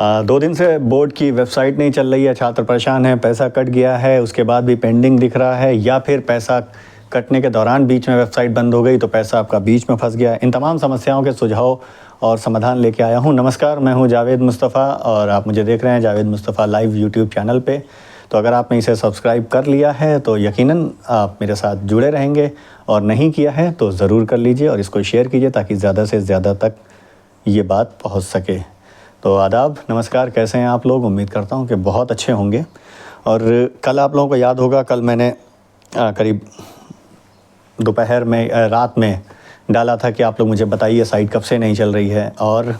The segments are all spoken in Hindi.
2 दिन से बोर्ड की वेबसाइट नहीं चल रही है, छात्र परेशान है, पैसा कट गया है, उसके बाद भी पेंडिंग दिख रहा है, या फिर पैसा कटने के दौरान बीच में वेबसाइट बंद हो गई तो पैसा आपका बीच में फंस गया। इन तमाम समस्याओं के सुझाव और समाधान लेके आया हूँ। नमस्कार, मैं हूँ जावेद मुस्तफ़ा और आप मुझे देख रहे हैं Javed Mustafa live YouTube channel पे। तो अगर आपने इसे सब्सक्राइब कर लिया है तो यकीनन आप मेरे साथ जुड़े रहेंगे, और नहीं किया है तो ज़रूर कर लीजिए और इसको शेयर कीजिए ताकि ज़्यादा से ज़्यादा तक ये बात पहुँच सके। तो आदाब, नमस्कार, कैसे हैं आप लोग? उम्मीद करता हूँ कि बहुत अच्छे होंगे। और कल आप लोगों को याद होगा, कल मैंने करीब दोपहर में रात में डाला था कि आप लोग मुझे बताइए साइट कब से नहीं चल रही है और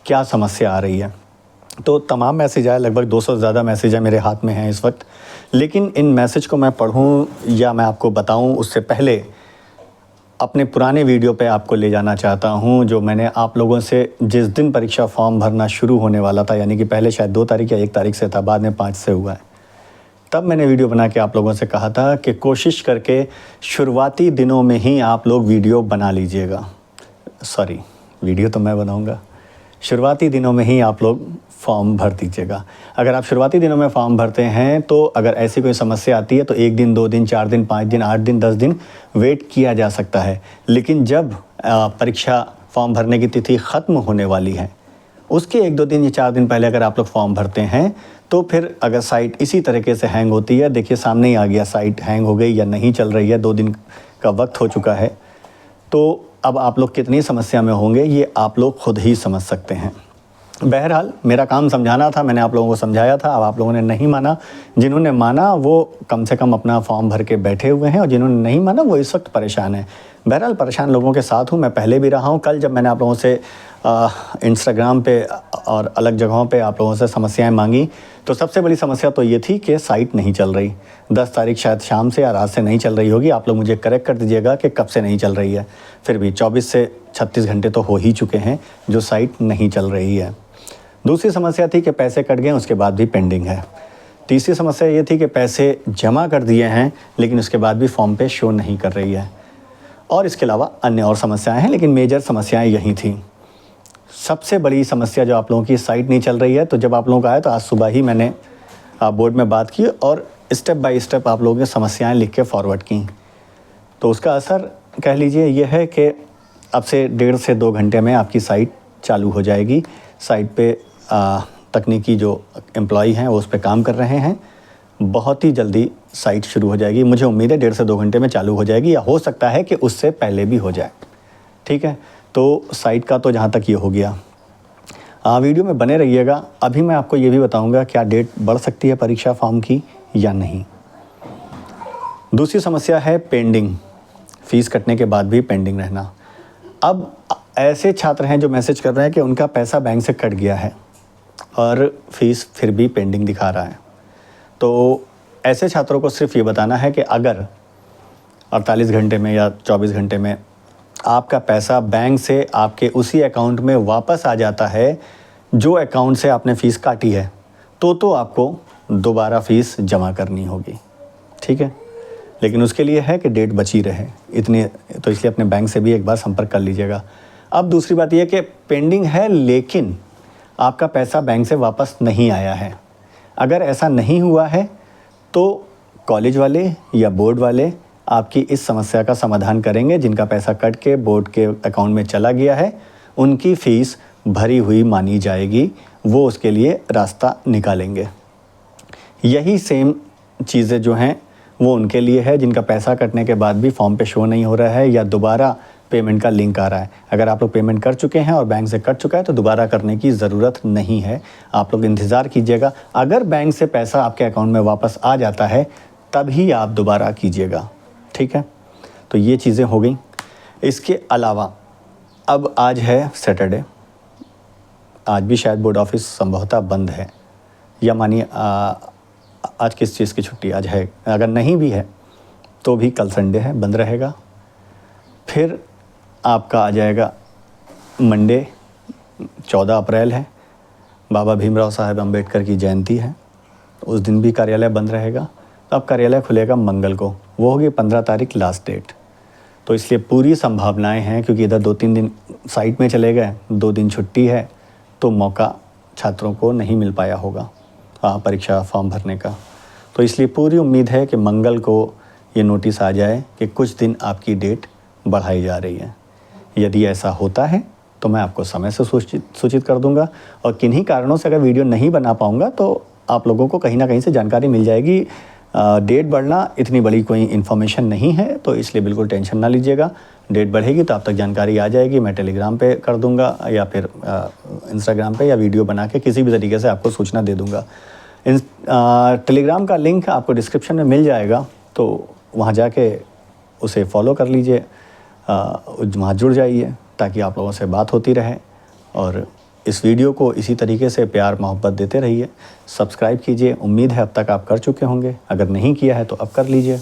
क्या समस्या आ रही है। तो तमाम मैसेज आए, लगभग 200 से ज़्यादा मैसेज है मेरे हाथ में हैं इस वक्त। लेकिन इन मैसेज को मैं पढ़ूँ या मैं आपको बताऊँ उससे पहले अपने पुराने वीडियो पे आपको ले जाना चाहता हूँ, जो मैंने आप लोगों से जिस दिन परीक्षा फॉर्म भरना शुरू होने वाला था, यानी कि पहले शायद 2 तारीख या 1 तारीख से था, बाद में 5 से हुआ है, तब मैंने वीडियो बना के आप लोगों से कहा था कि कोशिश करके शुरुआती दिनों में ही आप लोग वीडियो बना लीजिएगा। सॉरी, वीडियो तो मैं बनाऊँगा, शुरुआती दिनों में ही आप लोग फॉर्म भर दीजिएगा। अगर आप शुरुआती दिनों में फॉर्म भरते हैं तो अगर ऐसी कोई समस्या आती है तो 1 दिन, 2 दिन, 4 दिन, 5 दिन, 8 दिन, 10 दिन वेट किया जा सकता है। लेकिन जब परीक्षा फॉर्म भरने की तिथि ख़त्म होने वाली है, उसके 1-2 दिन या 4 दिन पहले अगर आप लोग फॉर्म भरते हैं तो फिर अगर साइट इसी तरीके से हैंग होती है, देखिए सामने ही आ गया, साइट हैंग हो गई या नहीं चल रही है, 2 दिन का वक्त हो चुका है, तो अब आप लोग कितनी समस्या में होंगे ये आप लोग खुद ही समझ सकते हैं। बहरहाल मेरा काम समझाना था, मैंने आप लोगों को समझाया था, अब आप लोगों ने नहीं माना। जिन्होंने माना वो कम से कम अपना फॉर्म भर के बैठे हुए हैं, और जिन्होंने नहीं माना वो इस वक्त परेशान हैं। बहरहाल परेशान लोगों के साथ हूँ, मैं पहले भी रहा हूँ। कल जब मैंने आप लोगों से इंस्टाग्राम पे और अलग जगहों पे आप लोगों से समस्याएं मांगी, तो सबसे बड़ी समस्या तो ये थी कि साइट नहीं चल रही। 10 तारीख शायद शाम से या रात से नहीं चल रही होगी, आप लोग मुझे करेक्ट कर दीजिएगा कि कब से नहीं चल रही है। फिर भी 24 से 36 घंटे तो हो ही चुके हैं जो साइट नहीं चल रही है। दूसरी समस्या थी कि पैसे कट गए, उसके बाद भी पेंडिंग है। तीसरी समस्या ये थी कि पैसे जमा कर दिए हैं लेकिन उसके बाद भी फॉर्म पे शो नहीं कर रही है। और इसके अलावा अन्य और समस्याएं हैं, लेकिन मेजर समस्याएं यही थी। सबसे बड़ी समस्या जो आप लोगों की साइट नहीं चल रही है, तो जब आप लोगों का आया तो आज सुबह ही मैंने बोर्ड में बात की और स्टेप बाय स्टेप आप लोगों की समस्याएँ लिख के फॉरवर्ड की। तो उसका असर कह लीजिए ये है कि अब से 1.5 से 2 घंटे में आपकी साइट चालू हो जाएगी। साइट पे तकनीकी जो एम्प्लॉई हैं वो उस पर काम कर रहे हैं। बहुत ही जल्दी साइट शुरू हो जाएगी, मुझे उम्मीद है 1.5 से 2 घंटे में चालू हो जाएगी, या हो सकता है कि उससे पहले भी हो जाए। ठीक है, तो साइट का तो जहाँ तक ये हो गया। वीडियो में बने रहिएगा। अभी मैं आपको ये भी बताऊँगा क्या डेट बढ़ सकती है परीक्षा फॉर्म की या नहीं। दूसरी समस्या है पेंडिंग, फ़ीस कटने के बाद भी पेंडिंग रहना। अब ऐसे छात्र हैं जो मैसेज कर रहे हैं कि उनका पैसा बैंक से कट गया है और फीस फिर भी पेंडिंग दिखा रहा है। तो ऐसे छात्रों को सिर्फ ये बताना है कि अगर 48 घंटे में या 24 घंटे में आपका पैसा बैंक से आपके उसी अकाउंट में वापस आ जाता है जो अकाउंट से आपने फ़ीस काटी है, तो आपको दोबारा फ़ीस जमा करनी होगी। ठीक है, लेकिन उसके लिए है कि डेट बची रहे इतनी, तो इसलिए अपने बैंक से भी एक बार संपर्क कर लीजिएगा। अब दूसरी बात यह कि पेंडिंग है लेकिन आपका पैसा बैंक से वापस नहीं आया है। अगर ऐसा नहीं हुआ है तो कॉलेज वाले या बोर्ड वाले आपकी इस समस्या का समाधान करेंगे। जिनका पैसा कट के बोर्ड के अकाउंट में चला गया है उनकी फ़ीस भरी हुई मानी जाएगी, वो उसके लिए रास्ता निकालेंगे। यही सेम चीज़ें जो हैं वो उनके लिए है जिनका पैसा कटने के बाद भी फॉर्म पे शो नहीं हो रहा है या दोबारा पेमेंट का लिंक आ रहा है। अगर आप लोग पेमेंट कर चुके हैं और बैंक से कट चुका है तो दोबारा करने की ज़रूरत नहीं है, आप लोग इंतज़ार कीजिएगा। अगर बैंक से पैसा आपके अकाउंट में वापस आ जाता है तभी आप दोबारा कीजिएगा। ठीक है, तो ये चीज़ें हो गई। इसके अलावा अब आज है सैटरडे, आज भी शायद बोर्ड ऑफिस संभवतः बंद है, या मानिए आज किस चीज़ की छुट्टी आज है, अगर नहीं भी है तो भी कल संडे है, बंद रहेगा। फिर आपका आ जाएगा मंडे, 14 अप्रैल है, बाबा भीमराव साहब अम्बेडकर की जयंती है, उस दिन भी कार्यालय बंद रहेगा। तो अब कार्यालय खुलेगा मंगल को, वो होगी 15 तारीख लास्ट डेट। तो इसलिए पूरी संभावनाएं हैं, क्योंकि इधर 2-3 दिन साइट में चले गए, 2 दिन छुट्टी है, तो मौका छात्रों को नहीं मिल पाया होगा परीक्षा फॉर्म भरने का। तो इसलिए पूरी उम्मीद है कि मंगल को ये नोटिस आ जाए कि कुछ दिन आपकी डेट बढ़ाई जा रही है। यदि ऐसा होता है तो मैं आपको समय से सूचित कर दूंगा, और किन्हीं कारणों से अगर वीडियो नहीं बना पाऊंगा तो आप लोगों को कहीं ना कहीं से जानकारी मिल जाएगी। डेट बढ़ना इतनी बड़ी कोई इन्फॉर्मेशन नहीं है, तो इसलिए बिल्कुल टेंशन ना लीजिएगा। डेट बढ़ेगी तो आप तक जानकारी आ जाएगी। मैं टेलीग्राम पे कर दूंगा या फिर इंस्टाग्राम पे, या वीडियो बना के किसी भी तरीके से आपको सूचना दे दूंगा। टेलीग्राम का लिंक आपको डिस्क्रिप्शन में मिल जाएगा, तो वहाँ जाके उसे फॉलो कर लीजिए, वहाँ जुड़ जाइए ताकि आप लोगों से बात होती रहे। और इस वीडियो को इसी तरीके से प्यार मोहब्बत देते रहिए। सब्सक्राइब कीजिए, उम्मीद है अब तक आप कर चुके होंगे। अगर नहीं किया है तो अब कर लीजिए,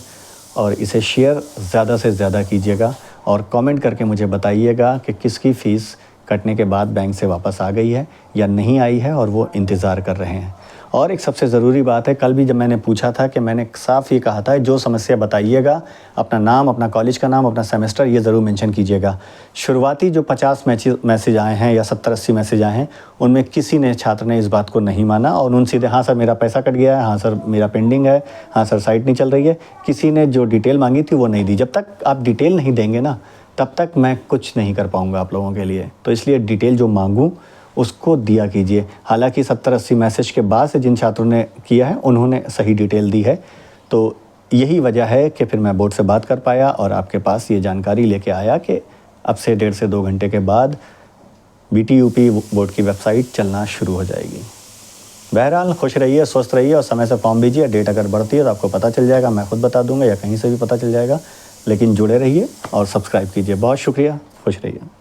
और इसे शेयर ज़्यादा से ज़्यादा कीजिएगा, और कमेंट करके मुझे बताइएगा कि किसकी फ़ीस कटने के बाद बैंक से वापस आ गई है या नहीं आई है और वो इंतज़ार कर रहे हैं। और एक सबसे ज़रूरी बात है, कल भी जब मैंने पूछा था कि मैंने साफ़ ये कहा था जो समस्या बताइएगा, अपना नाम, अपना कॉलेज का नाम, अपना सेमेस्टर ये ज़रूर मेंशन कीजिएगा। शुरुआती जो 50 मैसेज आए हैं या 70-80 मैसेज आए हैं, उनमें किसी ने छात्र ने इस बात को नहीं माना और उन सीधे हाँ सर मेरा पैसा कट गया है, हाँ सर मेरा पेंडिंग है, हाँ सर साइट नहीं चल रही है। किसी ने जो डिटेल मांगी थी वो नहीं दी। जब तक आप डिटेल नहीं देंगे ना, तब तक मैं कुछ नहीं कर पाऊँगा आप लोगों के लिए। तो इसलिए डिटेल जो मांगूँ उसको दिया कीजिए। हालांकि 70-80 मैसेज के बाद से जिन छात्रों ने किया है उन्होंने सही डिटेल दी है, तो यही वजह है कि फिर मैं बोर्ड से बात कर पाया और आपके पास ये जानकारी लेके आया कि अब से 1.5 से 2 घंटे के बाद BTUP बोर्ड की वेबसाइट चलना शुरू हो जाएगी। बहरहाल खुश रहिए, स्वस्थ रहिए और समय से फॉर्म भीजिए। डेट अगर बढ़ती है तो आपको पता चल जाएगा, मैं खुद बता दूंगा या कहीं से भी पता चल जाएगा। लेकिन जुड़े रहिए और सब्सक्राइब कीजिए। बहुत शुक्रिया, खुश रहिए।